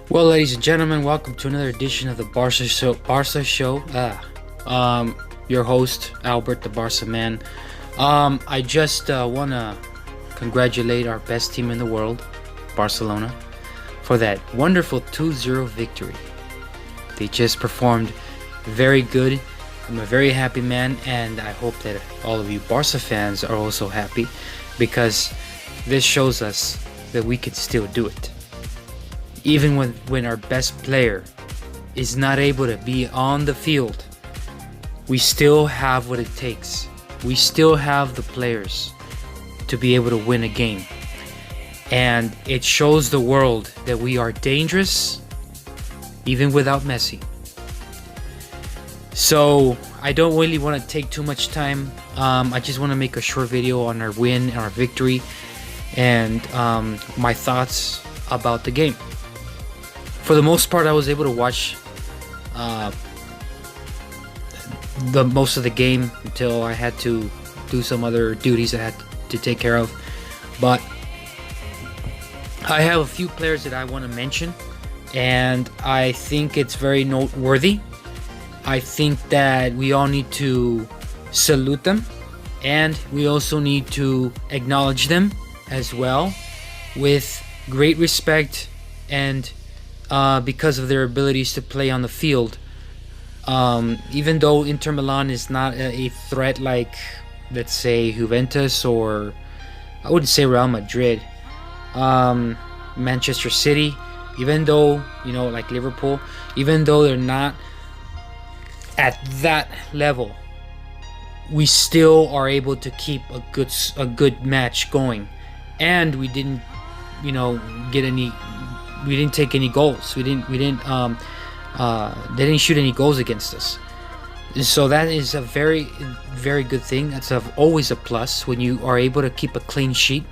Well, ladies and gentlemen, welcome to another edition of the Barca Show. Your host Albert, the Barca man. I just wanna congratulate our best team in the world, Barcelona, for that wonderful 2-0 victory. They just performed very good. I'm a very happy man, and I hope that all of you Barca fans are also happy because this shows us that we can still do it. Even when our best player is not able to be on the field, we still have what it takes. We still have the players to be able to win a game. And it shows the world that we are dangerous even without Messi. So I don't really want to take too much time. I just want to make a short video on our win and our victory and my thoughts about the game. For the most part, I was able to watch the most of the game until I had to do some other duties I had to take care of. But I have a few players that I want to mention, and I think it's very noteworthy. I think that we all need to salute them, and we also need to acknowledge them as well with great respect and because of their abilities to play on the field. Even though Inter Milan is not a threat like, let's say, Juventus, or I wouldn't say Real Madrid, Manchester City, even though, like Liverpool, even though they're not at that level, we still are able to keep a good match going, and we didn't, we didn't take any goals. They didn't shoot any goals against us. So that is a very, very good thing. That's always a plus when you are able to keep a clean sheet.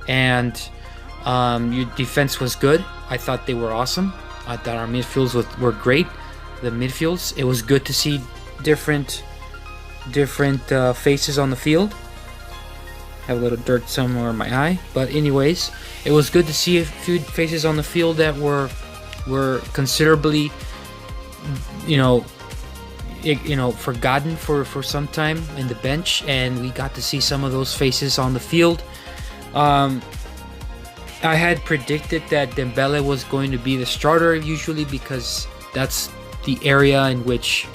And your defense was good. I thought they were awesome. I thought our midfields were great. The midfields, it was good to see different faces on the field. Have a little dirt somewhere in my eye, but anyways, it was good to see a few faces on the field that were considerably, forgotten for some time in the bench, and we got to see some of those faces on the field. I had predicted that Dembele was going to be the starter usually because that's the area in which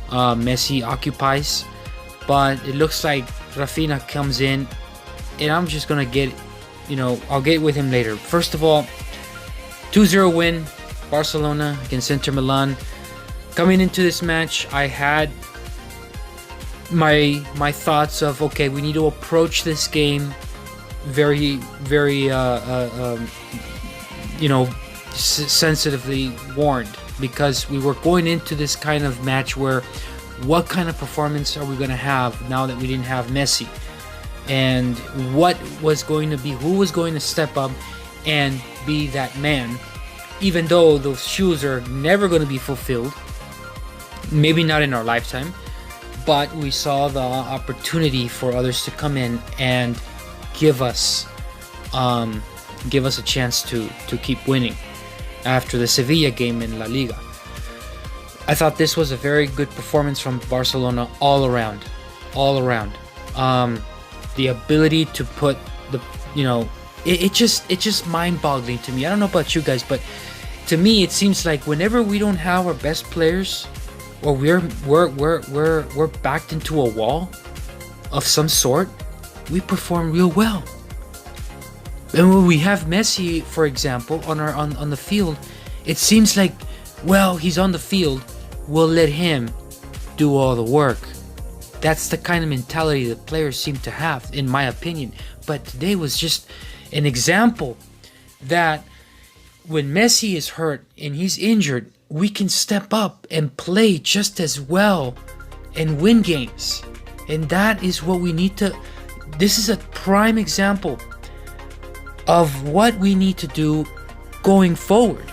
Messi occupies, but it looks like Rafinha comes in, and I'm just gonna I'll get with him later. First of all, 2-0 win, Barcelona against Inter Milan. Coming into this match, I had my thoughts of, okay, we need to approach this game very, very, sensitively warned, because we were going into this kind of match where what kind of performance are we going to have now that we didn't have Messi? And what was going to be, who was going to step up and be that man, even though those shoes are never going to be fulfilled, maybe not in our lifetime, but we saw the opportunity for others to come in and give us a chance to keep winning after the Sevilla game in La Liga. I thought this was a very good performance from Barcelona all around. The ability to put it's just mind-boggling to me. I don't know about you guys, but to me it seems like whenever we don't have our best players, or we're backed into a wall of some sort, we perform real well. And when we have Messi, for example, on the field, it seems like, well, he's on the field, we'll let him do all the work. That's the kind of mentality the players seem to have, in my opinion. But today was just an example that when Messi is hurt and he's injured, we can step up and play just as well and win games. And that is what we need to. This is a prime example of what we need to do going forward.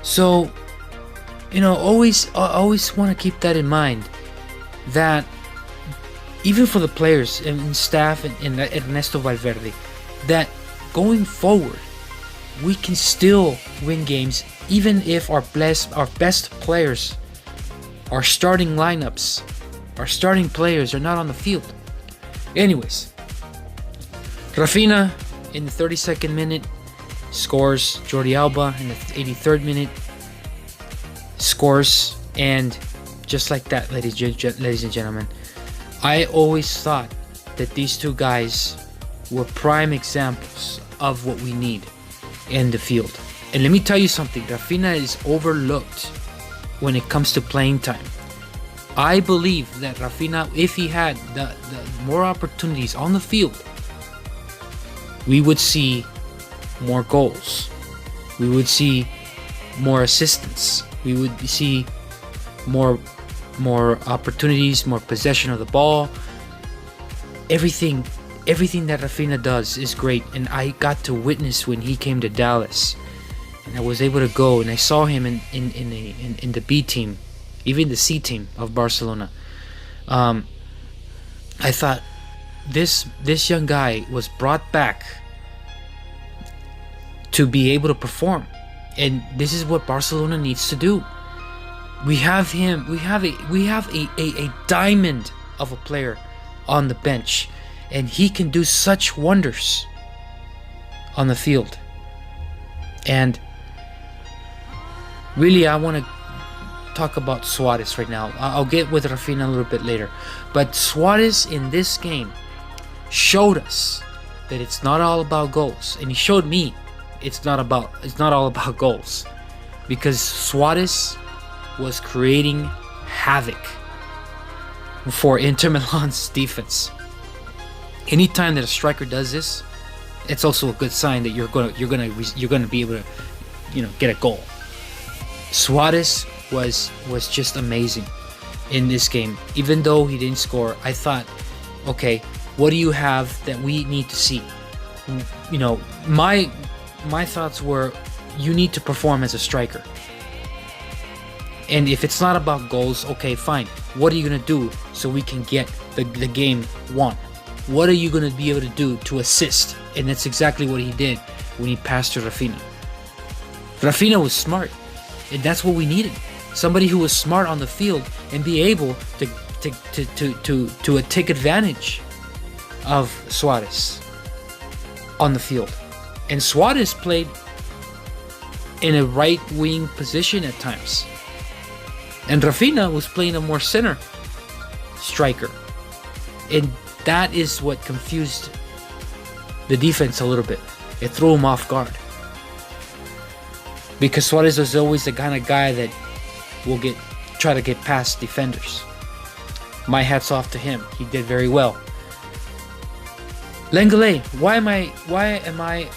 So, always want to keep that in mind, that even for the players and staff and Ernesto Valverde, that going forward, we can still win games even if our best players, our starting lineups, our starting players are not on the field. Anyways, Rafinha in the 32nd minute scores. Jordi Alba in the 83rd minute scores. And just like that, ladies and gentlemen, I always thought that these two guys were prime examples of what we need in the field. And let me tell you something, Rafinha is overlooked when it comes to playing time. I believe that Rafinha, if he had the more opportunities on the field, we would see more goals. We would see more assistance. We would see more opportunities, more possession of the ball. Everything that Rafinha does is great, and I got to witness when he came to Dallas, and I was able to go and I saw him in the B team, even the C team of Barcelona. I thought this young guy was brought back to be able to perform, and this is what Barcelona needs to do. We have him. We have a diamond of a player on the bench, and he can do such wonders on the field. And really, I want to talk about Suarez right now. I'll get with Rafinha a little bit later, but Suarez in this game showed us that it's not all about goals, and he showed me it's not all about goals, because Suarez was creating havoc for Inter Milan's defense. Anytime that a striker does this, it's also a good sign that you're gonna be able to, get a goal. Suarez was just amazing in this game. Even though he didn't score, I thought, okay, what do you have that we need to see? My thoughts were, you need to perform as a striker. And if it's not about goals, okay, fine. What are you going to do so we can get the game won? What are you going to be able to do to assist? And that's exactly what he did when he passed to Rafinha. Rafinha was smart, and that's what we needed. Somebody who was smart on the field and be able to take advantage of Suarez on the field. And Suarez played in a right wing position at times, and Rafinha was playing a more center striker, and that is what confused the defense a little bit. It threw him off guard, because Suarez was always the kind of guy that will try to get past defenders. My hat's off to him. He did very well. Lenglet, why am I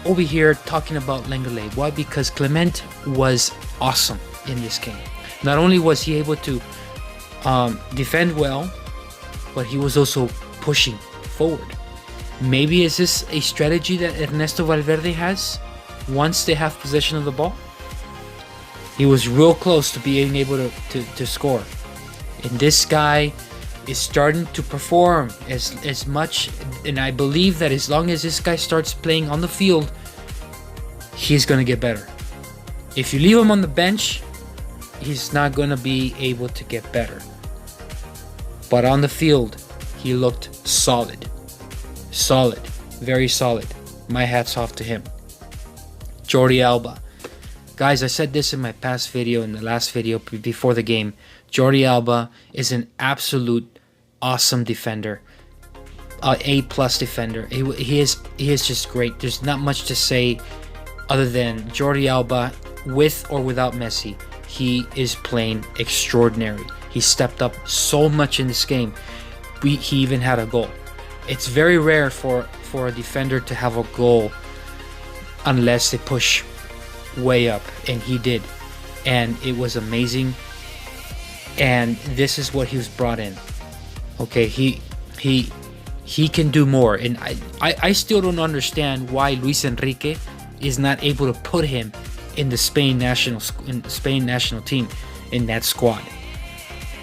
over here talking about Lenglet? Why? Because Clement was awesome in this game. Not only was he able to defend well, but he was also pushing forward. Maybe is this a strategy that Ernesto Valverde has once they have possession of the ball? He was real close to being able to score. And this guy is starting to perform as much, and I believe that as long as this guy starts playing on the field, he's going to get better. If you leave him on the bench, he's not going to be able to get better. But on the field, he looked solid. Solid. Very solid. My hat's off to him. Jordi Alba. Guys, I said this in my past video, in the last video before the game. Jordi Alba is an absolute awesome defender. A+ defender. He is just great. There's not much to say other than Jordi Alba, with or without Messi, he is playing extraordinary. He stepped up so much in this game. He even had a goal. It's very rare for a defender to have a goal unless they push way up, and he did, and it was amazing. And this is what he was brought in. Okay, he can do more, and I still don't understand why Luis Enrique is not able to put him in the Spain national team, in that squad.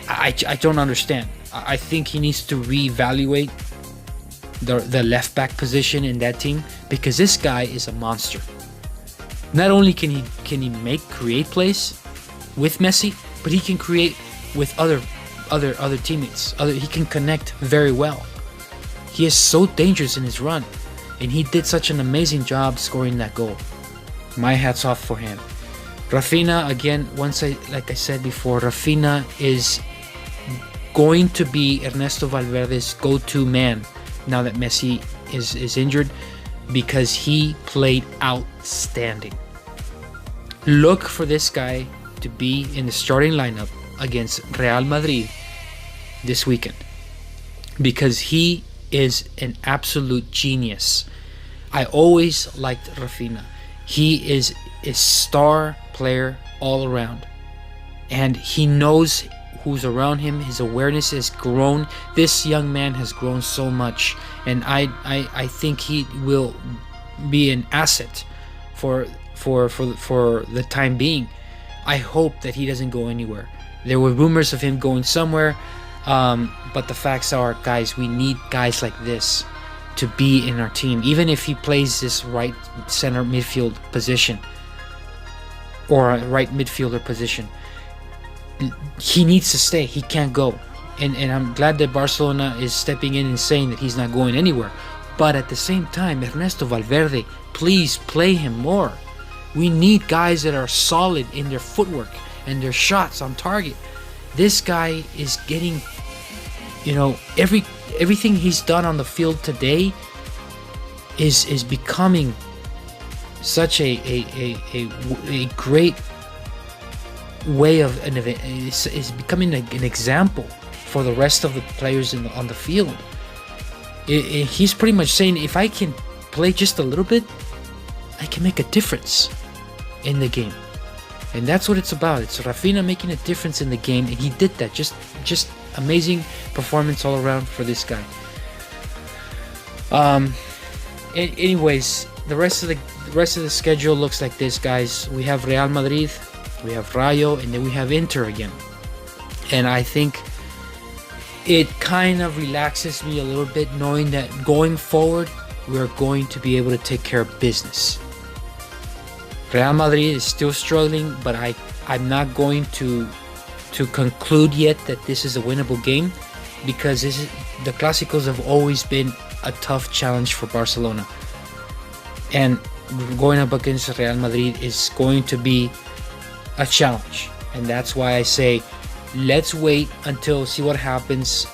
I don't understand. I think he needs to reevaluate the left back position in that team, because this guy is a monster. Not only can he create plays with Messi, but he can create with other teammates. He can connect very well. He is so dangerous in his run, and he did such an amazing job scoring that goal. My hats off for him. Rafinha, again, like I said before, Rafinha is going to be Ernesto Valverde's go-to man now that Messi is injured, because he played outstanding. Look for this guy to be in the starting lineup against Real Madrid this weekend, because he is an absolute genius. I always liked Rafinha. He is a star player all around, and he knows who's around him. His awareness has grown. This young man has grown so much, and I think he will be an asset for the time being. I hope that he doesn't go anywhere. There were rumors of him going somewhere, but the facts are, guys, we need guys like this to be in our team. Even if he plays this right center midfield position or a right midfielder position, he needs to stay. He can't go. And I'm glad that Barcelona is stepping in and saying that he's not going anywhere. But at the same time, Ernesto Valverde, please play him more. We need guys that are solid in their footwork and their shots on target. This guy is getting, everything he's done on the field today is becoming such a great way of is becoming an example for the rest of the players on the field. He's pretty much saying, if I can play just a little bit, I can make a difference in the game. And that's what it's about. It's Rafinha making a difference in the game, and he did that. Just amazing performance all around for this guy. Anyways, the rest of the schedule looks like this, guys. We have Real Madrid, we have Rayo, and then we have Inter again. And I think it kind of relaxes me a little bit knowing that going forward, we're going to be able to take care of business. Real Madrid is still struggling, but I'm not going to conclude yet that this is a winnable game, because the Clásicos have always been a tough challenge for Barcelona. And going up against Real Madrid is going to be a challenge. And that's why I say, let's wait until see what happens.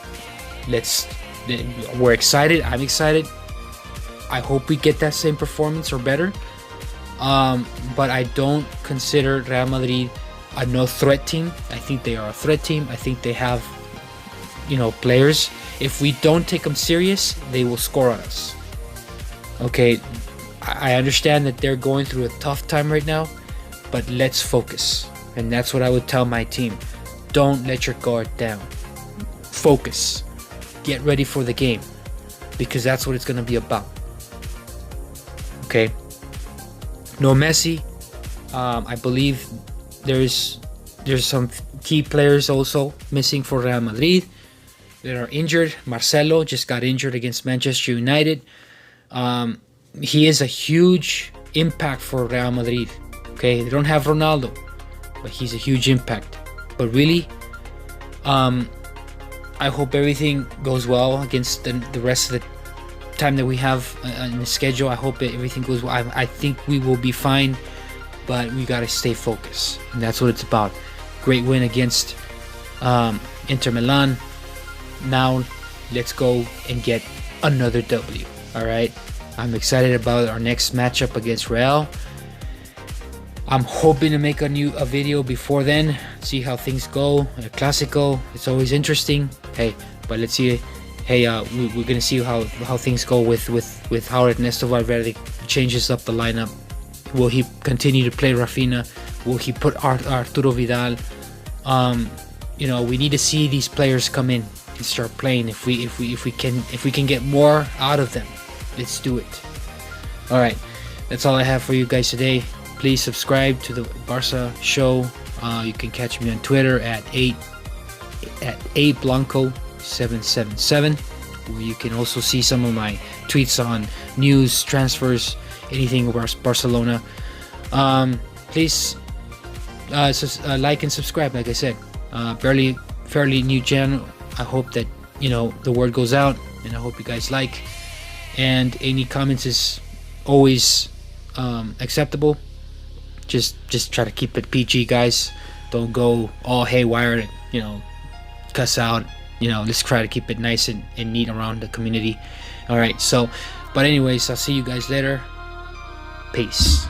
We're excited. I'm excited. I hope we get that same performance or better. But I don't consider Real Madrid a no threat team. I think they are a threat team. I think they have, players. If we don't take them serious, they will score on us. Okay, I understand that they're going through a tough time right now, but let's focus. And that's what I would tell my team. Don't let your guard down. Focus. Get ready for the game, because that's what it's going to be about. Okay. No Messi. I believe there's some key players also missing for Real Madrid that are injured. Marcelo just got injured against Manchester United. He is a huge impact for Real Madrid. Okay, they don't have Ronaldo, but he's a huge impact. But really, I hope everything goes well against the rest of the time that we have in the schedule. I hope that everything goes well. I think we will be fine, but we got to stay focused, and that's what it's about. Great win against Inter Milan. Now let's go and get another W. All right, I'm excited about our next matchup against Real. I'm hoping to make a video before then, see how things go. A Clásico, it's always interesting. Hey, but let's see. Hey, we're gonna see how things go with how Ernesto Valverde changes up the lineup. Will he continue to play Rafinha? Will he put Arturo Vidal? We need to see these players come in and start playing. If we can get more out of them, let's do it. All right, that's all I have for you guys today. Please subscribe to the Barca Show. You can catch me on Twitter at ablanco777, where you can also see some of my tweets on news, transfers, anything about Barcelona. Please like and subscribe. Like I said, fairly new channel. I hope that the word goes out, and I hope you guys like. And any comments is always acceptable. Just try to keep it PG, guys. Don't go all haywire and cuss out. Let's try to keep it nice and neat around the community. All right, so but anyways, I'll see you guys later. Peace.